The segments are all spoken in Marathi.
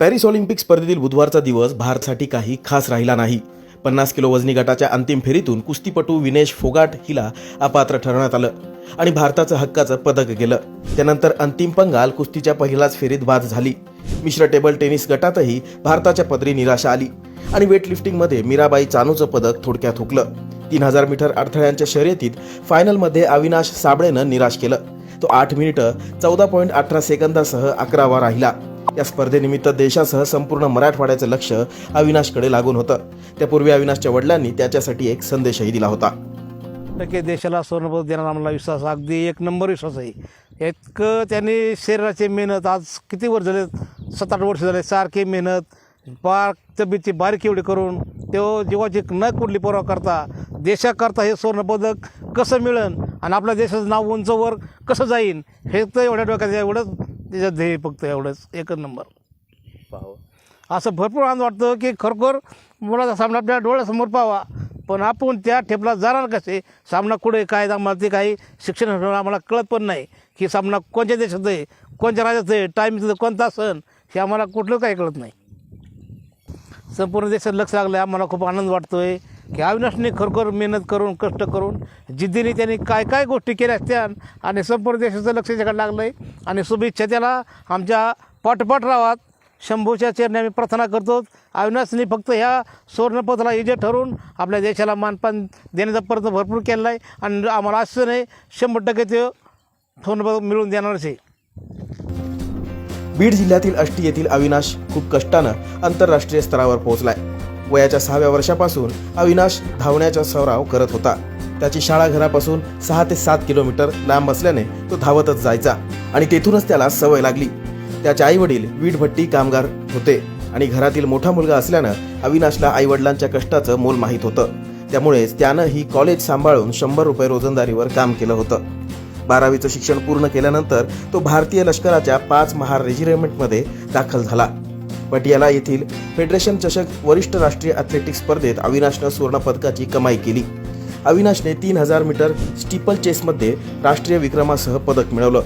पॅरिस ऑलिम्पिक स्पर्धेतील बुधवारचा दिवस भारतासाठी काही खास राहिला नाही. 50 किलो वजनी गटाच्या अंतिम फेरीतून कुस्तीपटू विनेश फोगाट हिला अपात्र ठरवण्यात आलं आणि भारताचं हक्काचं पदक गेलं. त्यानंतर अंतिम पंगाल कुस्तीच्या पहिल्याच फेरीत बाद झाली. मिश्र टेबल टेनिस गटातही भारताच्या पदरी निराशा आली आणि वेटलिफ्टिंगमध्ये मीराबाई चानूचं पदक थोडक्यात हुकलं. 3000 मीटर अडथळ्यांच्या शर्यतीत फायनलमध्ये अविनाश साबळेनं निराश केलं. तो 8 मिनिटं 14.18 सेकंदासह 11वा राहिला. या स्पर्धेनिमित्त देशासह संपूर्ण मराठवाड्याचं लक्ष अविनाशकडे लागून होतं. त्यापूर्वी अविनाशच्या वडिलांनी त्याच्यासाठी एक संदेशही दिला होता. नक्की देशाला सुवर्णपदक देणारा आम्हाला विश्वास, अगदी एक नंबर विश्वास आहे. इतकं त्यांनी शरीराची मेहनत, आज किती वर्ष झाले, 7-8 वर्ष झाले, सारखी मेहनत, पार तब्येतची बारीक एवढी करून तो जीवाची न कुठली पर्वा करता देशाकरता हे सुवर्णपदक कसं मिळेल आणि आपल्या देशाचं नाव उंचवर कसं जाईन हे तर एवढ्या डोक्यात, एवढंच त्याच्यात ध्येय, फक्त एवढंच एकच नंबर पाहावं. असं भरपूर आनंद वाटतं की खरोखर मुलाचा सामना आपल्या डोळ्यासमोर पाहावा. पण आपण त्या ठेपला जाणार कसे, सामना कुठे काय, आम्हाला ते काही शिक्षण आम्हाला कळत पण नाही की सामना कोणत्या देशात आहे, कोणत्या राज्यात आहे, टाईम कोणता सण, हे आम्हाला कुठलं काही कळत नाही. संपूर्ण देशात लक्ष लागलं आहे. आम्हाला खूप आनंद वाटतो आहे की अविनाशने खरोखर मेहनत करून, कष्ट करून, जिद्दीने त्यांनी काय काय गोष्टी केल्या असत्या आणि संपूर्ण देशाचं लक्ष त्याच्याकडे लागलं आहे. आणि शुभेच्छा त्याला आमच्या पाठोपाठ राहावात. शंभूच्या चरणी आम्ही प्रार्थना करतो. अविनाशने फक्त ह्या सुवर्णपदकाला इजे ठरून आपल्या देशाला मानपान देण्याचा प्रयत्न भरपूर केला आहे आणि आम्हाला असं नाही 100% ते सुवर्णपदक मिळवून देणारच आहे. बीड जिल्ह्यातील आष्टी येथील अविनाश खूप कष्टानं आंतरराष्ट्रीय स्तरावर पोहोचलाय. वयाच्या 6व्या वर्षापासून अविनाश धावण्याचा सराव करत होता. त्याची शाळा घरापासून 6 ते 7 किलोमीटर लांब असल्याने तो धावतच जायचा आणि तेथूनच त्याला सवय लागली. त्याचे आई वडील वीटभट्टी कामगार होते आणि घरातील मोठा मुलगा असल्यानं अविनाशला आईवडिलांच्या कष्टाचं मोल माहीत होतं. त्यामुळेच त्यानं ही कॉलेज सांभाळून 100 रुपये रोजंदारीवर काम केलं होतं. 12वीचं शिक्षण पूर्ण केल्यानंतर तो भारतीय लष्कराच्या 5 महार रेजिमेंटमध्ये दाखल झाला. पटियाला येथील फेडरेशन चषक वरिष्ठ राष्ट्रीय ॲथलेटिक्स स्पर्धेत अविनाशनं सुवर्णपदकाची कमाई केली. अविनाशने 3000 मीटर स्टीपल चेसमध्ये राष्ट्रीय विक्रमासह पदक मिळवलं.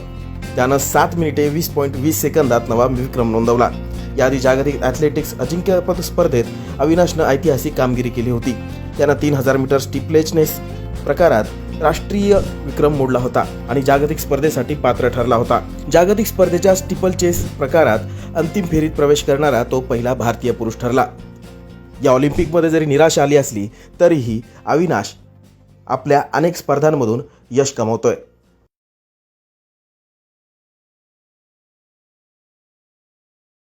त्यानं 7 मिनिटे 20.20 सेकंदात नवा विक्रम नोंदवला. याआधी जागतिक ॲथलेटिक्स अजिंक्यपद स्पर्धेत अविनाशनं ऐतिहासिक कामगिरी केली होती. त्यानं 3000 मीटर स्टीपलेचनेस प्रकारात राष्ट्रीय विक्रम मोडला होता आणि जागतिक स्पर्धेसाठी पात्र ठरला होता. जागतिक स्पर्धेच्या स्टीपल चेस प्रकारात अंतिम फेरीत प्रवेश करणारा तो पहिला भारतीय पुरुष ठरला. या ऑलिम्पिकमध्ये जरी निराशा आली असली तरीही अविनाश आपल्या अनेक स्पर्धांमधून यश कमवतोय.